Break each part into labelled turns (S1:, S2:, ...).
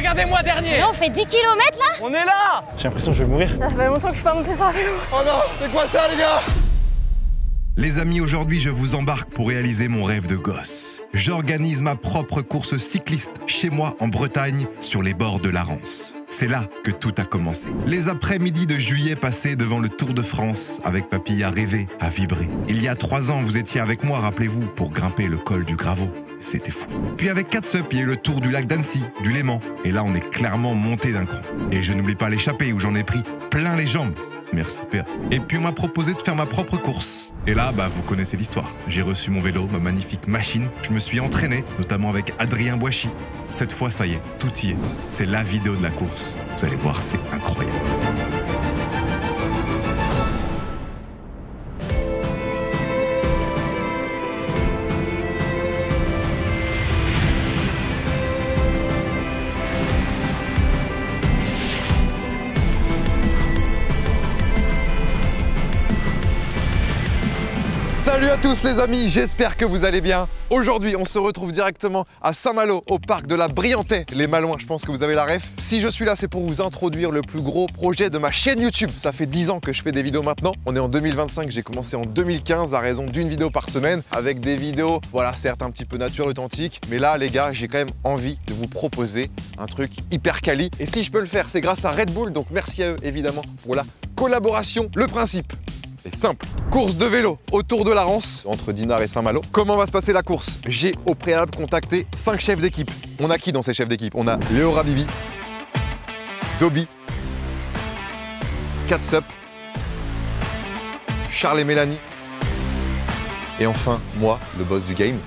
S1: Regardez-moi dernier.
S2: Mais on fait 10 km là?
S1: On est là. J'ai l'impression que je vais mourir.
S3: Ça fait longtemps que je suis pas montée sur un vélo.
S4: Oh non, c'est quoi ça les gars?
S5: Les amis, aujourd'hui, je vous embarque pour réaliser mon rêve de gosse. J'organise ma propre course cycliste chez moi en Bretagne, sur les bords de la Rance. C'est là que tout a commencé. Les après-midi de juillet passés devant le Tour de France, avec papy à rêver, à vibrer. Il y a 3 ans, vous étiez avec moi, rappelez-vous, pour grimper le col du Graveau. C'était fou. Puis avec Catsup, il y a eu le tour du lac d'Annecy, du Léman. Et là, on est clairement monté d'un cran. Et je n'oublie pas l'échappée où j'en ai pris plein les jambes. Merci PA. Et puis on m'a proposé de faire ma propre course. Et là, vous connaissez l'histoire. J'ai reçu mon vélo, ma magnifique machine. Je me suis entraîné, notamment avec Adrien Boichy. Cette fois, ça y est, tout y est. C'est la vidéo de la course. Vous allez voir, c'est incroyable.
S4: Salut à tous les amis, j'espère que vous allez bien. Aujourd'hui, on se retrouve directement à Saint-Malo, au parc de la Briantais. Les Malouins, je pense que vous avez la ref. Si je suis là, c'est pour vous introduire le plus gros projet de ma chaîne YouTube. Ça fait 10 ans que je fais des vidéos maintenant. On est en 2025, j'ai commencé en 2015 à raison d'une vidéo par semaine. Avec des vidéos, voilà, certes un petit peu nature authentique. Mais là, les gars, j'ai quand même envie de vous proposer un truc hyper quali. Et si je peux le faire, c'est grâce à Red Bull. Donc merci à eux, évidemment, pour la collaboration. Le principe est simple. Course de vélo autour de la Rance, entre Dinard et Saint-Malo. Comment va se passer la course? J'ai au préalable contacté 5 chefs d'équipe. On a qui dans ces chefs d'équipe? On a Léo Rabibi, Dobby, Catsup, Charles et Mélanie, et enfin, moi, le boss du game.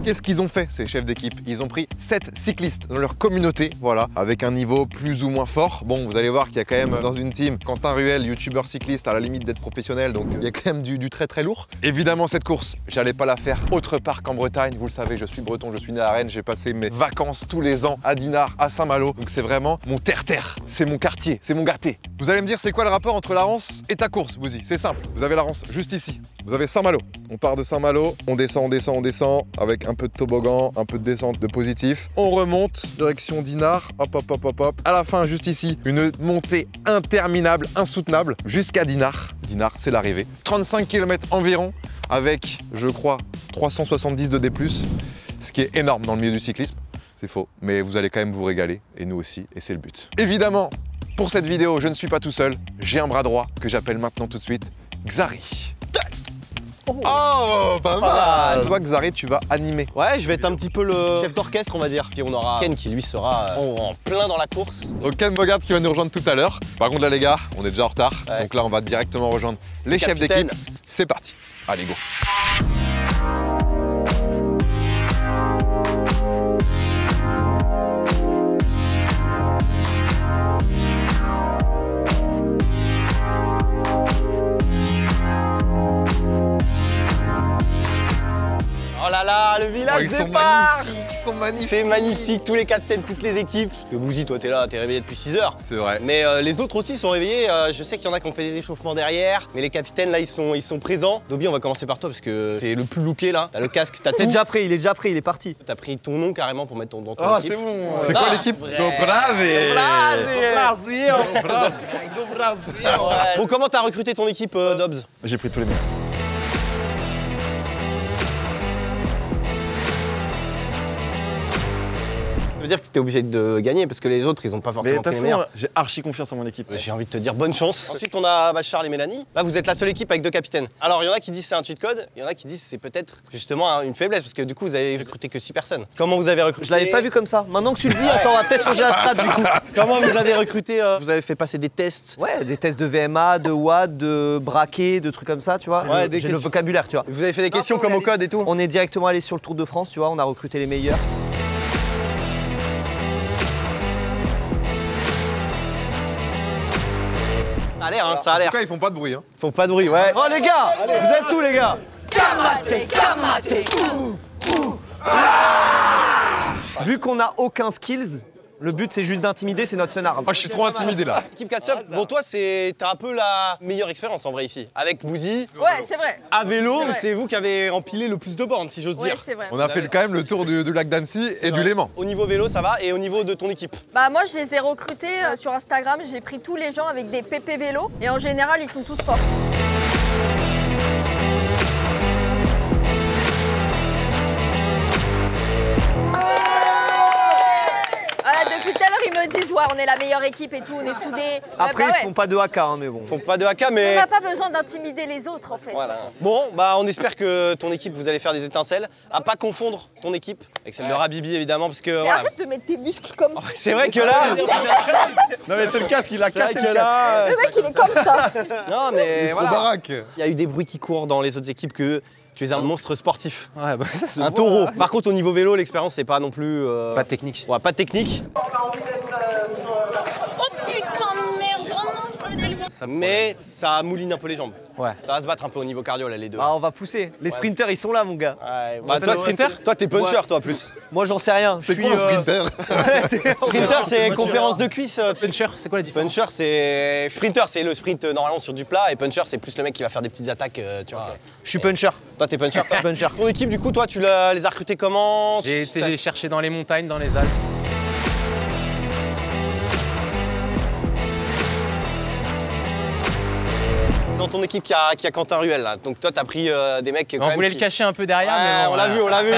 S4: Qu'est-ce qu'ils ont fait, ces chefs d'équipe? Ils ont pris 7 cyclistes dans leur communauté, voilà, avec un niveau plus ou moins fort. Bon, vous allez voir qu'il y a quand même dans une team Quentin Ruel, youtubeur cycliste, à la limite d'être professionnel, donc il y a quand même du très très lourd. Évidemment, cette course, j'allais pas la faire autre part qu'en Bretagne. Vous le savez, je suis breton, je suis né à Rennes, j'ai passé mes vacances tous les ans à Dinard, à Saint-Malo. Donc c'est vraiment mon terre-terre, c'est mon quartier, c'est mon gâté. Vous allez me dire, c'est quoi le rapport entre la Rance et ta course, Bouzy? C'est simple, vous avez la Rance juste ici. Vous avez Saint-Malo. On part de Saint-Malo, on descend, avec un peu de toboggan, un peu de descente de positif. On remonte, direction Dinard, hop. À la fin, juste ici, une montée interminable, insoutenable, jusqu'à Dinard. Dinard, c'est l'arrivée. 35 km environ, avec, je crois, 370 de D+, ce qui est énorme dans le milieu du cyclisme. C'est faux, mais vous allez quand même vous régaler, et nous aussi, et c'est le but. Évidemment, pour cette vidéo, je ne suis pas tout seul. J'ai un bras droit que j'appelle maintenant tout de suite Xari. Oh, pas mal. Toi, Xari, tu vas animer.
S6: Ouais, je vais être un petit peu le chef d'orchestre, on va dire. Puis on aura Ken qui, lui, sera en plein dans la course.
S4: Donc Ken Mogab qui va nous rejoindre tout à l'heure. Par contre, là, les gars, on est déjà en retard. Ouais. Donc là, on va directement rejoindre les chefs d'équipe. C'est parti. Allez, go.
S6: Oh là là, le village départ!
S4: Ils sont magnifiques.
S6: C'est magnifique, tous les capitaines, toutes les équipes. Parce que Bouzy, toi t'es là, t'es réveillé depuis 6 heures.
S4: C'est vrai.
S6: Mais les autres aussi sont réveillés. Je sais qu'il y en a qui ont fait des échauffements derrière. Mais les capitaines là, ils sont présents. Dobby, on va commencer par toi parce que t'es le plus looké là. T'as le casque, t'as tout.
S7: Il est déjà prêt, il est parti.
S6: T'as pris ton nom carrément pour mettre dans ton
S4: Ah,
S6: équipe.
S4: c'est bon. C'est quoi l'équipe? Do Brasil.
S6: Bon, comment t'as recruté ton équipe, Dobbs?
S4: J'ai pris tous les meilleurs.
S6: Ça veut dire que tu es obligé de gagner parce que les autres ils ont pas forcément pris les meilleurs.
S7: J'ai archi confiance en mon équipe.
S6: J'ai envie de te dire bonne chance. Ensuite on a Charles et Mélanie. Là vous êtes la seule équipe avec 2 capitaines. Alors il y en a qui disent c'est un cheat code, il y en a qui disent c'est peut-être justement une faiblesse parce que du coup vous avez recruté que 6 personnes. Comment vous avez recruté?
S7: Je l'avais pas vu comme ça. Maintenant que tu le dis, attends, on va peut-être changer la strat du coup.
S6: Comment vous avez recruté? Vous avez fait passer des tests?
S7: Ouais, des tests de VMA, de WAD, de braquet, de trucs comme ça, tu vois.
S6: Ouais,
S7: j'ai le vocabulaire, tu vois.
S6: Vous avez fait des questions comme au code et tout?
S7: On est directement allé sur le Tour de France, tu vois, on a recruté les meilleurs.
S6: Ça a l'air, hein, ça a l'air.
S4: En tout cas, ils font pas de bruit. Hein.
S6: Ils font pas de bruit, ouais.
S7: Oh les gars, vous êtes tous les gars. Vu qu'on a aucun skills, Le but, c'est juste d'intimider, c'est notre seule arme.
S4: Moi, je suis trop intimidé là.
S6: Équipe Catsup, bon toi t'as un peu la meilleure expérience en vrai ici. Avec Bouzy,
S2: Ouais, c'est vrai.
S6: à vélo,
S2: C'est vrai.
S6: c'est vous qui avez empilé le plus de bornes si j'ose
S2: Ouais,
S6: dire.
S2: c'est vrai.
S4: On a fait quand même le tour du lac d'Annecy et du
S6: vrai.
S4: Léman.
S6: Au niveau vélo ça va et au niveau de ton équipe.
S2: Bah moi je les ai recrutés sur Instagram, j'ai pris tous les gens avec des PP vélo et en général ils sont tous forts. Voilà, depuis tout à l'heure ils me disent ouais on est la meilleure équipe et tout, on est soudés.
S7: Après,
S2: Bah
S7: ils font pas de AK, hein, mais bon.
S6: Ils font pas de AK
S2: On
S6: mais...
S2: n'a pas besoin d'intimider les autres en fait.
S6: Voilà. Bon, bah on espère que ton équipe vous allez faire des étincelles. À pas confondre ton équipe avec celle de Rabibi évidemment parce que
S2: Mais
S6: voilà.
S2: arrête de mettre tes muscles comme ça.
S6: C'est vrai que là...
S4: Non mais c'est le casque, il a
S6: C'est vrai
S4: cassé
S6: que
S4: le casque.
S6: là...
S2: Le mec il est comme ça.
S6: Non mais
S4: Trop
S6: voilà.
S4: baraque.
S6: Il y a eu des bruits qui courent dans les autres équipes que tu es un monstre sportif.
S1: Ouais, bah ça se
S6: Un taureau. Par contre au niveau vélo l'expérience c'est pas non plus...
S1: Pas de technique.
S6: Ouais, pas de technique.
S3: Oh putain de merde!
S6: Mais ça mouline un peu les jambes.
S1: Ouais.
S6: Ça va se battre un peu au niveau cardio là les deux.
S7: Ah, on va pousser. Les sprinters, ils sont là, mon gars.
S6: Ouais,
S7: Bah,
S6: toi,
S7: toi,
S6: sprinter Toi t'es puncher
S7: Ouais.
S6: toi plus.
S7: Moi, j'en sais rien. Je
S4: C'est quoi un sprinter?
S6: Sprinter c'est conférence de cuisse.
S1: Puncher, c'est quoi la différence?
S6: Puncher c'est... Sprinter c'est le sprint normalement sur du plat et puncher c'est plus le mec qui va faire des petites attaques tu vois.
S7: Je suis puncher.
S6: Toi t'es puncher.
S7: Je suis puncher.
S6: Ton équipe du coup toi tu les as recrutés comment?
S1: J'ai été les chercher dans les montagnes, dans les Alpes.
S6: Dans ton équipe qui a Quentin Ruel là. Donc toi t'as pris des mecs quand
S1: On
S6: même
S1: voulait
S6: qui-
S1: le cacher un peu derrière,
S6: Ouais,
S1: mais bon,
S6: on l'a vu, on l'a vu.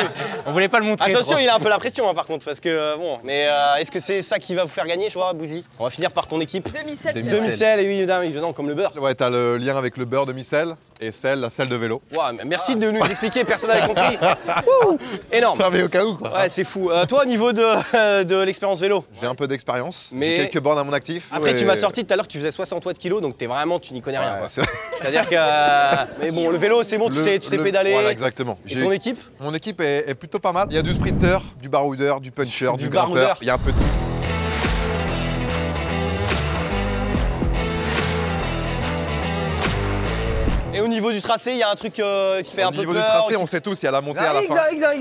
S1: On voulait pas le montrer.
S6: Attention,
S1: trop.
S6: il a un peu la pression hein, par contre, parce que bon. Mais est-ce que c'est ça qui va vous faire gagner, je vois, Bouzy? On va finir par ton équipe.
S2: Demi-sel.
S1: Demi-sel.
S6: Demi-sel, et oui, évidemment, comme le beurre.
S4: Ouais, t'as le lien avec le beurre de micelle et la selle de vélo.
S6: Ouais, mais merci de nous expliquer, personne n'avait compris. Ouh, énorme.
S4: Non mais au cas où quoi.
S6: Ouais, c'est fou. Toi, au niveau de l'expérience vélo,
S4: J'ai un peu d'expérience,
S6: Mais-
S4: j'ai quelques bornes à mon actif.
S6: après
S4: et-
S6: tu m'as sorti tout à l'heure que tu faisais 60 watts kilo, donc t'es vraiment, tu n'y connais rien.
S4: Ouais,
S6: quoi.
S4: c'est vrai.
S6: C'est-à-dire que. Mais bon, le vélo, c'est bon, tu sais pédaler.
S4: Voilà, exactement.
S6: Et ton équipe?
S4: Mon équipe est plutôt pas mal. Il y a du sprinter, du baroudeur, du puncher,
S6: Du
S4: du
S6: baroudeur.
S4: grimpeur. Il y a un peu de tout.
S6: Et au niveau du tracé, il y a un truc qui fait
S4: Au
S6: un peu
S4: niveau
S6: peur.
S4: du tracé,
S6: qui-
S4: on sait tous, il y a la montée à la fin.
S8: Exact.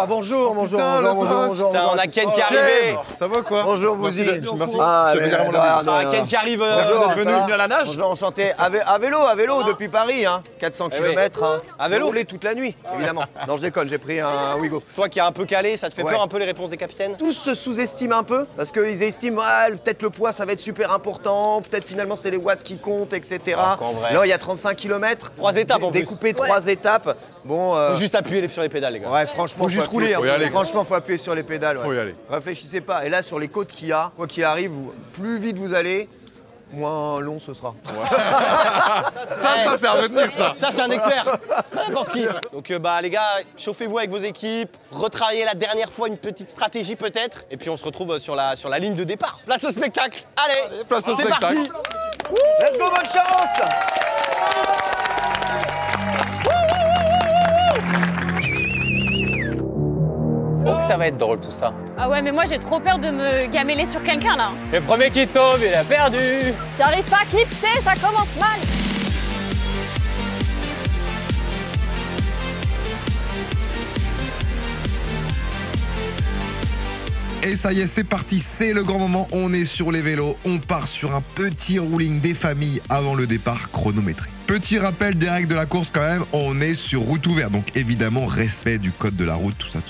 S8: Bonjour, bonjour,
S4: Putain, le boss.
S6: Ça, on a Ken qui est arrivé.
S4: Ça va quoi?
S8: Bonjour,
S4: Merci,
S8: Bouzy.
S4: merci.
S8: Ah,
S4: Je te
S8: mais-
S4: dirai mon
S8: ouais,
S4: avis.
S8: ouais.
S6: Ah, Ken qui arrive.
S8: Bonjour,
S6: d'être venu
S8: ça va
S6: à la nage.
S8: Bonjour, enchanté. À vélo depuis Paris, hein. 400
S6: Eh oui.
S8: km. Hein.
S6: À vélo.
S8: J'ai roulé toute la nuit, évidemment. Non, je déconne, j'ai pris un Wigo.
S6: Toi qui es un peu calé, ça te fait
S8: Ouais.
S6: peur un peu les réponses des capitaines?
S8: Tous se sous-estiment un peu parce qu'ils estiment ah, peut-être le poids ça va être super important, peut-être finalement c'est les watts qui comptent, etc.
S6: Alors qu'en vrai-
S8: Là il y a 35 km.
S6: 3 étapes en plus.
S8: Découpé 3 étapes. Bon.
S6: Faut juste appuyer sur les pédales, les gars.
S8: Ouais, franchement,
S7: Faut juste
S8: appuyer
S7: rouler,
S8: sur-
S4: hein. Faut y aller, quoi.
S8: Franchement, faut appuyer sur les pédales. Ouais.
S4: Faut y aller.
S8: Réfléchissez pas. Et là, sur les côtes qu'il y a, quoi qu'il arrive, plus vite vous allez, moins long ce sera.
S4: Ça c'est à retenir ça.
S6: Ça, c'est un expert. C'est pas n'importe qui. Donc, bah, les gars, chauffez-vous avec vos équipes. Retravaillez la dernière fois une petite stratégie, peut-être. Et puis, on se retrouve sur la ligne de départ. Place au spectacle. Allez,
S4: place au
S6: c'est
S4: spectacle.
S6: parti.
S8: Let's go, bonne chance!
S1: Donc ça va être drôle tout ça.
S3: Ah ouais, mais moi j'ai trop peur de me gameler sur quelqu'un là.
S1: Le premier qui tombe, il a perdu.
S2: J'arrive pas à clipser, ça commence mal.
S5: Et ça y est, c'est parti, c'est le grand moment, on est sur les vélos, on part sur un petit rolling des familles avant le départ chronométré. Petit rappel des règles de la course quand même, on est sur route ouverte, donc évidemment respect du code de la route, tout ça.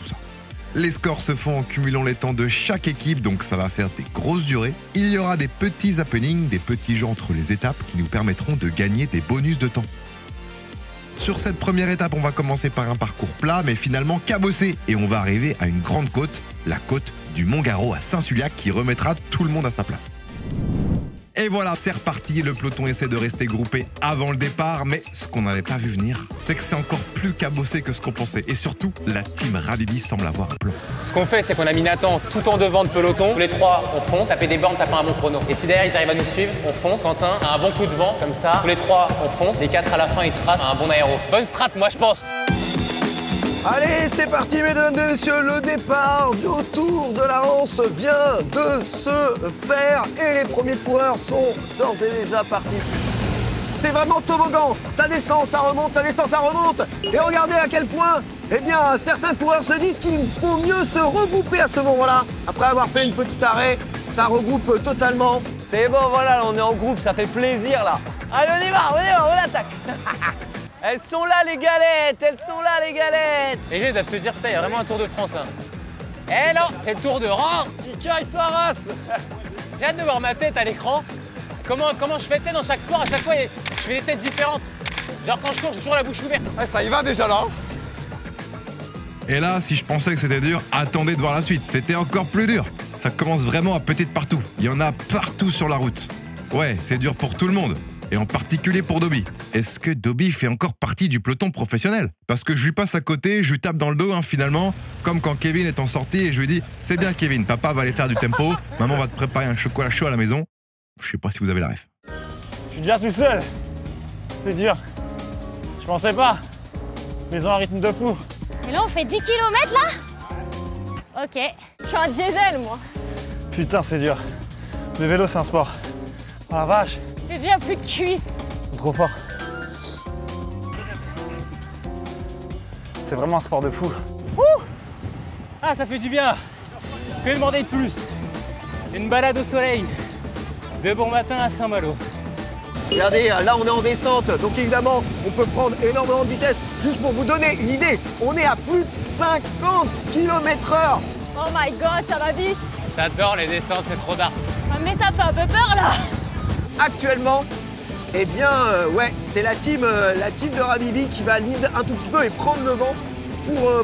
S5: Les scores se font en cumulant les temps de chaque équipe, donc ça va faire des grosses durées. Il y aura des petits happenings, des petits jeux entre les étapes qui nous permettront de gagner des bonus de temps. Sur cette première étape, on va commencer par un parcours plat, mais finalement cabossé, et on va arriver à une grande côte, la côte du Mont-Garot à Saint-Suliac, qui remettra tout le monde à sa place. Et voilà, c'est reparti, le peloton essaie de rester groupé avant le départ, mais ce qu'on n'avait pas vu venir, c'est que c'est encore plus cabossé que ce qu'on pensait. Et surtout, la team Rabibi semble avoir un plan.
S1: Ce qu'on fait, c'est qu'on a mis Nathan tout en devant de peloton. Tous les trois, on fonce, taper des bornes, taper un bon chrono. Et si derrière ils arrivent à nous suivre, on fonce. Quentin a un bon coup de vent, comme ça. Tous les trois, on fonce. Les quatre à la fin, ils tracent un bon aéro. Bonne strat, moi je pense.
S8: Allez, c'est parti, mesdames et messieurs, le départ du Tour de la Rance vient de se faire et les premiers coureurs sont d'ores et déjà partis. C'est vraiment toboggan, ça descend, ça remonte, ça descend, ça remonte. Et regardez à quel point eh bien, certains coureurs se disent qu'il faut mieux se regrouper à ce moment-là. Après avoir fait une petite arrêt, ça regroupe totalement.
S7: C'est bon, voilà, on est en groupe, ça fait plaisir là. Allez, on y va, on attaque. Elles sont là les galettes, elles sont là les galettes.
S1: Les gens ils doivent se dire, putain, il y a vraiment un Tour de France là. Eh non, c'est le Tour de Reims.
S6: Il caille sa race.
S1: J'ai hâte de voir ma tête à l'écran. Comment je fais, tu sais, dans chaque sport, à chaque fois, je fais des têtes différentes. Genre quand je cours, j'ai toujours la bouche ouverte.
S4: Ouais, ça y va déjà là.
S5: Et là, si je pensais que c'était dur, attendez de voir la suite. C'était encore plus dur. Ça commence vraiment à péter de partout. Il y en a partout sur la route. Ouais, c'est dur pour tout le monde. Et en particulier pour Dobby. Est-ce que Dobby fait encore partie du peloton professionnel? Parce que je lui passe à côté, je lui tape dans le dos, finalement, comme quand Kevin est en sortie et je lui dis « C'est bien Kevin, papa va aller faire du tempo, maman va te préparer un chocolat chaud à la maison. » Je sais pas si vous avez la ref.
S9: Je suis déjà tout seul. C'est dur. Je pensais pas. Ils ont un rythme de fou.
S3: Et là, on fait 10 km là? Ok.
S2: Je suis un diesel, moi.
S9: Putain, c'est dur. Le vélo, c'est un sport. Oh la vache.
S3: J'ai déjà plus de cuisses.
S9: Ils sont trop forts. C'est vraiment un sport de fou.
S1: Ah, ça fait du bien. Que demander de plus? Une balade au soleil. De bon matin à Saint-Malo.
S8: Regardez, là on est en descente, donc évidemment on peut prendre énormément de vitesse. Juste pour vous donner une idée, on est à plus de 50 km/h.
S2: Oh my god, ça va vite.
S1: J'adore les descentes, c'est trop d'art.
S3: Ah, mais ça fait un peu peur là.
S8: Actuellement, eh bien, ouais, c'est la team de Rabibi qui va lead un tout petit peu et prendre le vent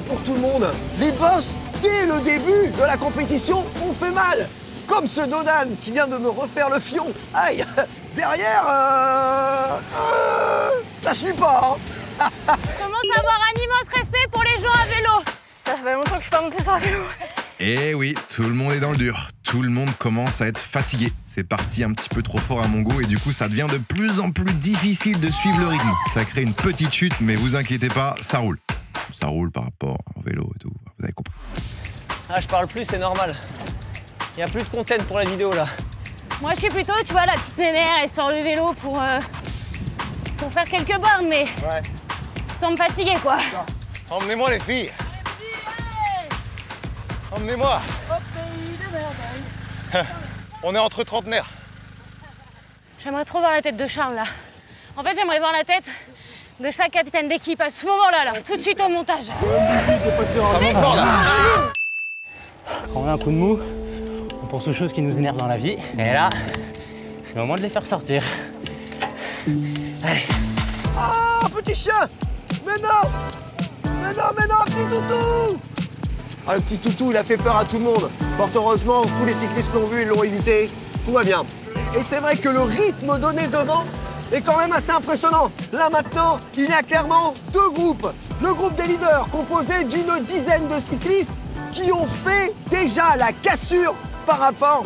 S8: pour tout le monde. Les boss, dès le début de la compétition, ont fait mal. Comme ce Dodan qui vient de me refaire le fion. Aïe, derrière, ça suit pas. Hein.
S3: Commence à avoir un immense respect pour les gens à vélo.
S2: Ça fait longtemps que je suis pas montée sur un vélo.
S5: Et oui, tout le monde est dans le dur. Tout le monde commence à être fatigué. C'est parti un petit peu trop fort à mon goût et du coup, ça devient de plus en plus difficile de suivre le rythme. Ça crée une petite chute, mais vous inquiétez pas, ça roule. Ça roule par rapport au vélo et tout, vous avez compris.
S7: Ah, je parle plus, c'est normal. Il n'y a plus de content pour la vidéo là.
S3: Moi, je suis plutôt, tu vois, la petite mémère, elle sort le vélo pour faire quelques bornes, mais sans me fatiguer, quoi.
S4: Emmenez-moi les filles. Emmenez-moi. On est entre trentenaires.
S3: J'aimerais trop voir la tête de Charles, là. En fait, j'aimerais voir la tête de chaque capitaine d'équipe à ce moment-là, là, tout de suite au montage.
S4: Ça monte fort là.
S1: Quand on a un coup de mou, on pense aux choses qui nous énervent dans la vie. Et là, c'est le moment de les faire sortir. Allez.
S8: Oh, petit chien. Mais non. Mais non, mais non, petit toutou. Ah, le petit toutou, il a fait peur à tout le monde. Fort heureusement, tous les cyclistes l'ont vu, ils l'ont évité. Tout va bien. Et c'est vrai que le rythme donné devant est quand même assez impressionnant. Là maintenant, il y a clairement deux groupes. Le groupe des leaders, composé d'une dizaine de cyclistes qui ont fait déjà la cassure par rapport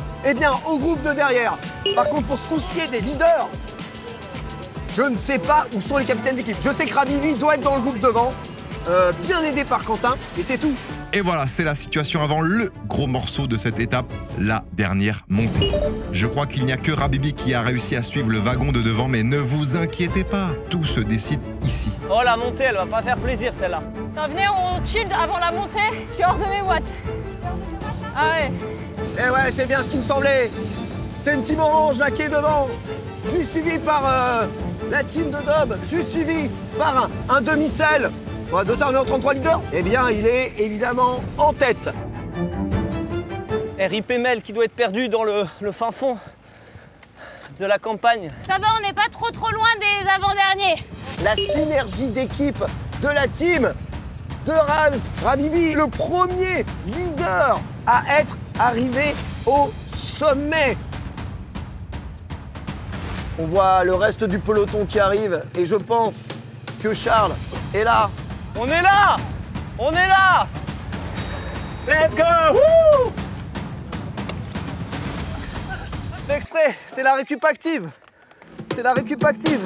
S8: au groupe de derrière. Par contre, pour ce qui est des leaders, je ne sais pas où sont les capitaines d'équipe. Je sais que Rabibi doit être dans le groupe devant, bien aidé par Quentin, et c'est tout.
S5: Et voilà, c'est la situation avant le gros morceau de cette étape, la dernière montée. Je crois qu'il n'y a que Rabibi qui a réussi à suivre le wagon de devant, mais ne vous inquiétez pas, tout se décide ici.
S7: Oh, la montée, elle va pas faire plaisir celle-là.
S2: Venez, on chill avant la montée. Je suis hors de mes watts. Ah ouais.
S8: Eh ouais, c'est bien ce qui me semblait. C'est une team orange là qui est devant. Je suis suivi par la team de Dob. Je suis suivi par un demi-sel. 233 leaders. Eh bien, il est évidemment en tête.
S7: RIP Mel qui doit être perdu dans le fin fond de la campagne.
S3: Ça va, on n'est pas trop loin des avant-derniers.
S8: La synergie d'équipe de la team de Rabibi, le premier leader à être arrivé au sommet. On voit le reste du peloton qui arrive et je pense que Charles est là.
S7: On est là! On est là! Let's go! Woo! C'est fait exprès, c'est la récup active. C'est la récup active.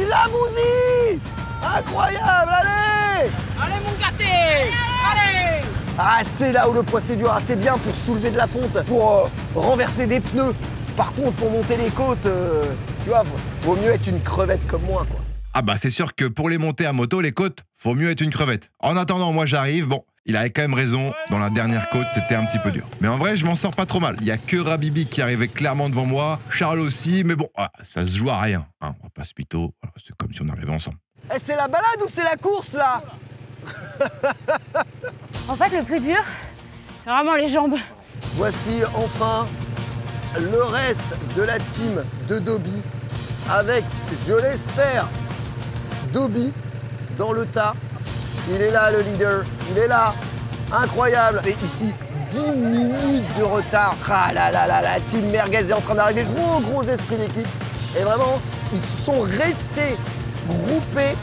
S8: La bousille! Incroyable, allez!
S1: Allez, mon gâté! Allez!
S8: Ah, c'est là où le poids c'est dur, ah, c'est bien pour soulever de la fonte, pour renverser des pneus. Par contre, pour monter les côtes, tu vois, vaut mieux être une crevette comme moi, quoi.
S5: Ah bah c'est sûr que pour les montées à moto, les côtes, Faut mieux être une crevette. En attendant, moi j'arrive. Bon, il avait quand même raison. Dans la dernière côte, c'était un petit peu dur. Mais en vrai, je m'en sors pas trop mal. Il y a que Rabibi qui arrivait clairement devant moi. Charles aussi. Mais bon, ça se joue à rien. Hein, on va pas se mytho. Voilà, c'est comme si on arrivait ensemble.
S8: Eh, c'est la balade ou c'est la course, là?
S3: En fait, le plus dur, c'est vraiment les jambes.
S8: Voici enfin le reste de la team de Dobby avec, je l'espère, Dobby dans le tas. Il est là, le leader. Il est là. Incroyable. Et ici, 10 minutes de retard. Ah là là là, la team Merguez est en train d'arriver. Gros esprit d'équipe. Et vraiment, ils sont restés groupés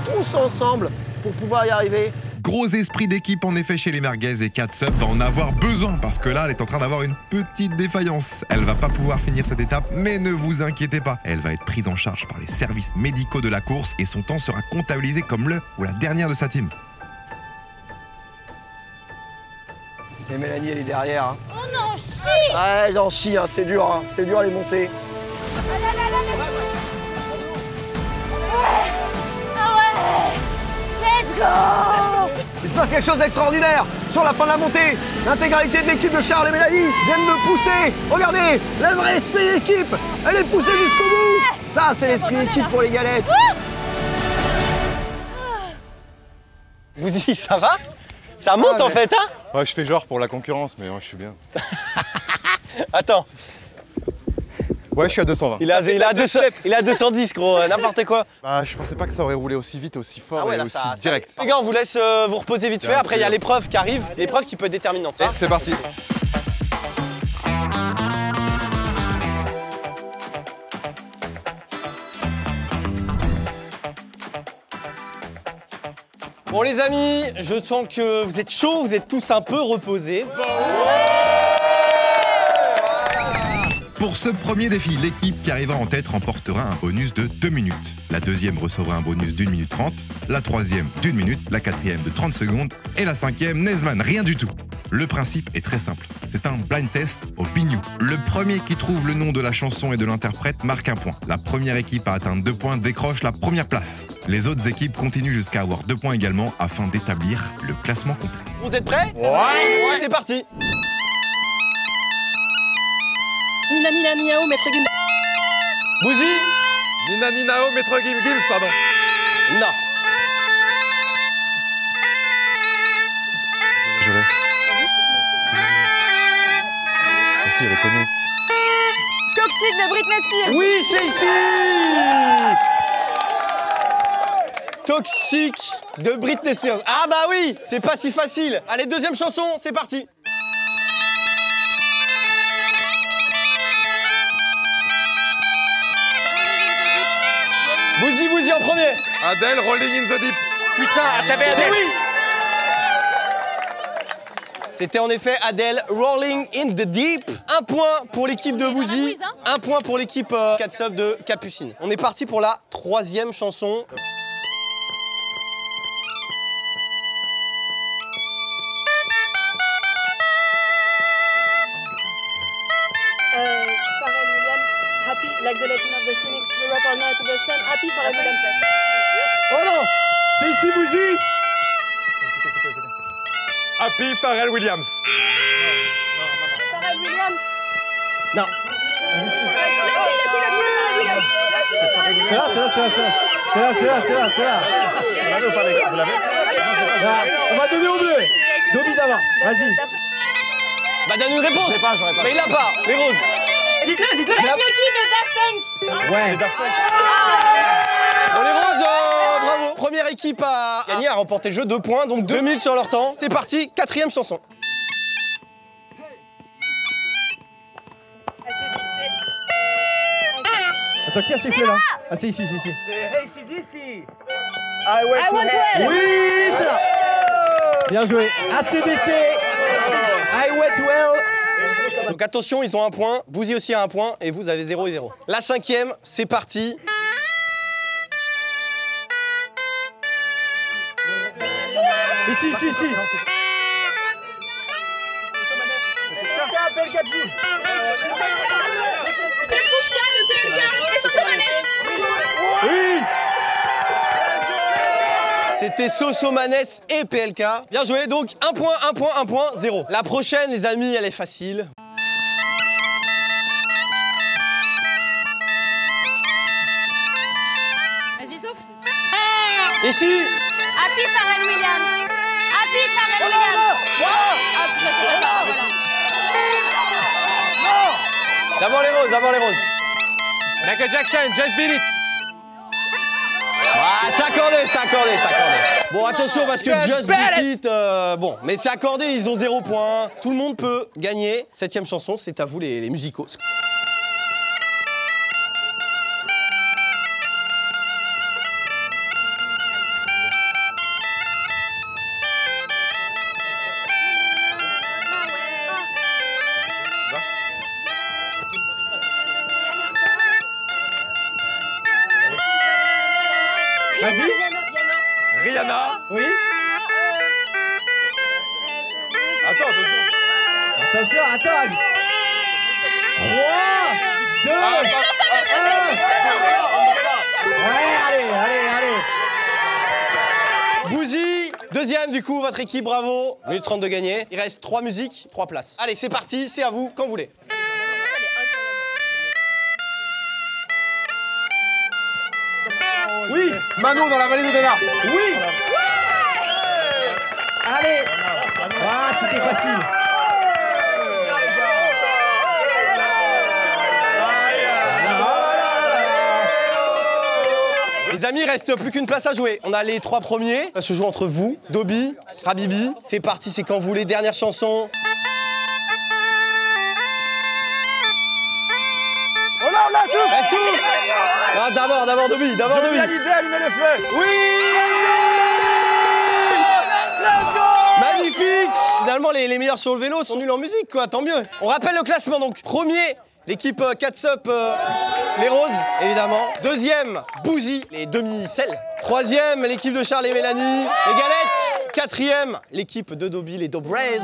S8: tous ensemble pour pouvoir y arriver.
S5: Gros esprit d'équipe en effet chez les Merguez et Catsup va en avoir besoin parce que là, elle est en train d'avoir une petite défaillance. Elle va pas pouvoir finir cette étape, mais ne vous inquiétez pas. Elle va être prise en charge par les services médicaux de la course et son temps sera comptabilisé comme le ou la dernière de sa team.
S8: Et Mélanie, elle est derrière. Hein.
S3: Oh non, chie!
S8: Ouais, j'en chie, hein. C'est dur, hein. C'est dur les montées.
S3: Ah ouais! Let's go!
S8: Il se passe quelque chose d'extraordinaire sur la fin de la montée. L'intégralité de l'équipe de Charles et Mélanie viennent me pousser. Regardez, le vrai esprit d'équipe, elle est poussée jusqu'au bout. Ça, c'est l'esprit d'équipe pour les galettes.
S6: Bouzy, ça va? Ça monte en fait, hein?
S4: Ouais, je fais genre pour la concurrence, mais moi je suis bien.
S6: Attends.
S4: Ouais, je suis à 220.
S6: Il a 210, gros, n'importe quoi.
S4: Bah, je pensais pas que ça aurait roulé aussi vite, aussi fort et
S6: là,
S4: aussi direct.
S6: Les gars, on vous laisse vous reposer vite fait.
S4: Bien
S6: Après, il y a
S4: sûr.
S6: l'épreuve qui arrive, l'épreuve qui peut être déterminante.
S4: C'est parti.
S6: Bon les amis, je sens que vous êtes chauds, vous êtes tous un peu reposés.
S5: Pour ce premier défi, l'équipe qui arrivera en tête remportera un bonus de 2 minutes. La deuxième recevra un bonus d'1 minute 30, la troisième d'1 minute, la quatrième de 30 secondes et la cinquième, Nesman, rien du tout. Le principe est très simple, c'est un blind test au bignou. Le premier qui trouve le nom de la chanson et de l'interprète marque un point. La première équipe à atteindre 2 points décroche la première place. Les autres équipes continuent jusqu'à avoir 2 points également afin d'établir le classement complet.
S6: Vous êtes prêts? Ouais. C'est parti.
S2: Nina Nina Miao, maître Gims.
S6: Bouzy.
S4: Nina Ninao, maître Gims, pardon.
S6: Non.
S4: Je l'ai. Ah si, elle est connue.
S2: Toxique de Britney Spears.
S6: Oui, c'est ici. Toxique de Britney Spears. Ah bah oui, c'est pas si facile. Allez, deuxième chanson, c'est parti. Bouzy en premier.
S4: Adele, Rolling in the Deep.
S1: Putain, t'avais Adele.
S6: C'est oui. C'était en effet Adele, Rolling in the Deep. 1 point pour l'équipe de Bouzy, 1 point pour l'équipe Catsup de Capucine. On est parti pour la troisième chanson.
S2: Pharrell Williams, Happy, like the legend of the Phoenix, we rock all night to the sun. Happy, Pharrell Williams.
S6: Oh non, c'est ici Bouzy.
S4: Happy Pharrell Williams.
S2: Pharrell Williams.
S6: Non.
S7: C'est là. On va donner au bleu. Dobby d'abord, vas-y.
S6: Bah donne une réponse. Mais il l'a pas, les roses.
S3: Dites-le de Daft Punk.
S7: Ouais.
S6: Bon les roses, bravo. Première équipe à gagner, à remporter le jeu, 2 points, donc 2 minutes sur leur temps. C'est parti, quatrième chanson.
S7: Attends, qui a sifflé là? Ah, c'est ici.
S9: C'est ACDC.
S3: I want to hell.
S7: Oui, c'est là. Bien joué. ACDC. I wet well.
S6: Donc attention, ils ont 1 point, Bouzy aussi a 1 point, et vous avez 0 et 0. La cinquième, c'est parti.
S7: Ici.
S6: C'est C'était Sosomanes et PLK. Bien joué, donc 1 point, 1 point, 1 point, 0. La prochaine, les amis, elle est facile.
S3: Vas-y, souffle.
S6: Ici.
S3: Happy Pharrell Williams. Happy Pharrell Williams.
S6: D'abord les roses, d'abord les roses.
S1: Michael Jackson, Just Beat It.
S6: Ah, c'est accordé, c'est accordé, c'est accordé. Bon, attention parce que Just Beat It, bon, mais c'est accordé, ils ont 0 point. Tout le monde peut gagner. 7e chanson, c'est à vous les musicos. Vas-y.
S4: Rihanna.
S6: Oui.
S4: Attends, 2 secondes.
S6: Attention, attends. 3, 2, 1. Ouais, allez, allez, allez. Bouzy, deuxième du coup, votre équipe, bravo. 1 minute 30 de gagner. Il reste 3 musiques, 3 places. Allez, c'est parti, c'est à vous, quand vous voulez. Oui.
S4: Manon dans la vallée de Dana.
S6: Oui. Allez. Ah, c'était facile. Les amis, il reste plus qu'une place à jouer. On a les 3 premiers. Ça se joue entre vous, Dobby, Habibi. C'est parti, c'est quand vous voulez. Dernière chanson.
S9: Oh là, on l'a tout.
S6: Et tout. Ah, d'abord Dobby, d'abord Dobby.
S9: Allumez le feu.
S6: Oui.
S9: Let's go.
S6: Magnifique. Finalement, les meilleurs sur le vélo sont nuls en musique, quoi. Tant mieux. On rappelle le classement. Donc, premier, l'équipe Catsup, les roses, évidemment. Deuxième, Bouzy, les demi-sels. Troisième, l'équipe de Charles et Mélanie, les galettes. Quatrième, l'équipe de Dobby, les Dobrez.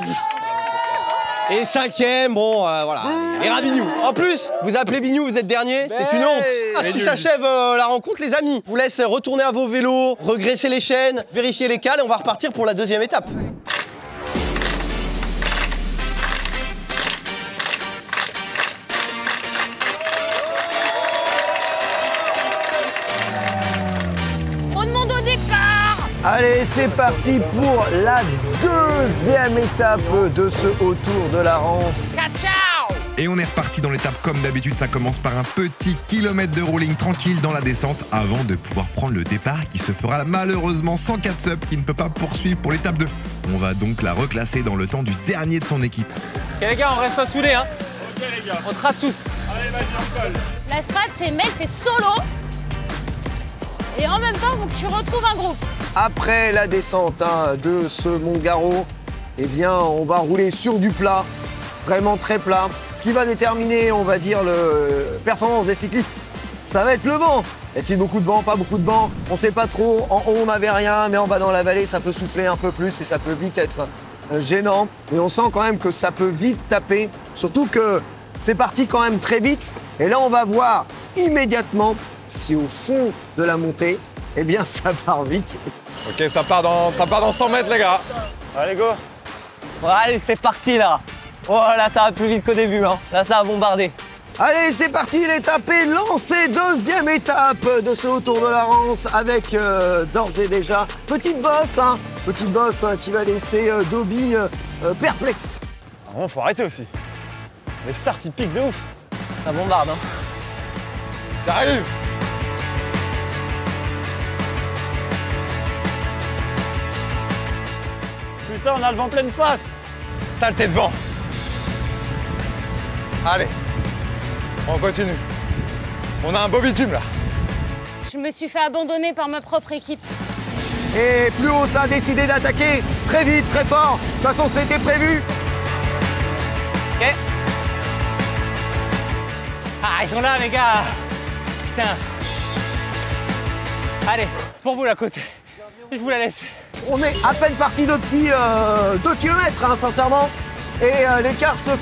S6: Et cinquième, bon, voilà, les Rabignou. En plus, vous appelez Bignou, vous êtes dernier, c'est une honte. Ainsi s'achève la rencontre, les amis. Je vous laisse retourner à vos vélos, regresser les chaînes, vérifier les cales et on va repartir pour la deuxième étape.
S3: Trop de monde au départ.
S8: Allez, c'est parti pour la deuxième étape de ce haut tour de la Rance.
S3: Ciao.
S5: Et on est reparti dans l'étape comme d'habitude, ça commence par un petit kilomètre de rolling tranquille dans la descente avant de pouvoir prendre le départ qui se fera malheureusement sans Catsup qui ne peut pas poursuivre pour l'étape 2. On va donc la reclasser dans le temps du dernier de son équipe.
S1: Ok les gars, on reste soudés hein.
S9: Ok les gars.
S1: On trace tous.
S9: Allez, vas-y, on colle.
S3: La strat, c'est mec, t'es solo. Et en même temps, faut que tu retrouves un groupe.
S8: Après la descente de ce Mont Garo, eh bien, on va rouler sur du plat, vraiment très plat. Ce qui va déterminer, on va dire, la performance des cyclistes, ça va être le vent. Y a-t-il beaucoup de vent, pas beaucoup de vent? On sait pas trop. En haut, on n'avait rien, mais en bas dans la vallée, ça peut souffler un peu plus et ça peut vite être gênant. Mais on sent quand même que ça peut vite taper, surtout que c'est parti quand même très vite. Et là, on va voir immédiatement si au fond de la montée, eh bien, ça part vite.
S4: Ok, ça part dans 100 mètres, les gars.
S7: Allez, go. Bon, allez, c'est parti, là. Oh, là, ça va plus vite qu'au début, hein. Là, ça va bombarder.
S8: Allez, c'est parti, l'étape est lancée. Deuxième étape de ce haut tour de la Rance avec d'ores et déjà petite bosse, qui va laisser Dobby perplexe.
S9: Ah bon, faut arrêter aussi. Les starts, ils piquent de ouf.
S7: Ça bombarde, hein.
S4: J'arrive.
S9: Putain, on a le vent pleine face.
S4: Saleté de vent. Allez, on continue. On a un beau bitume là.
S3: Je me suis fait abandonner par ma propre équipe.
S8: Et plus haut, ça a décidé d'attaquer très vite, très fort. De toute façon, c'était prévu.
S7: Ok.
S1: Ah, ils sont là les gars. Putain. Allez, c'est pour vous la côte. Je vous la laisse.
S8: On est à peine parti depuis 2 km, sincèrement. Et l'écart se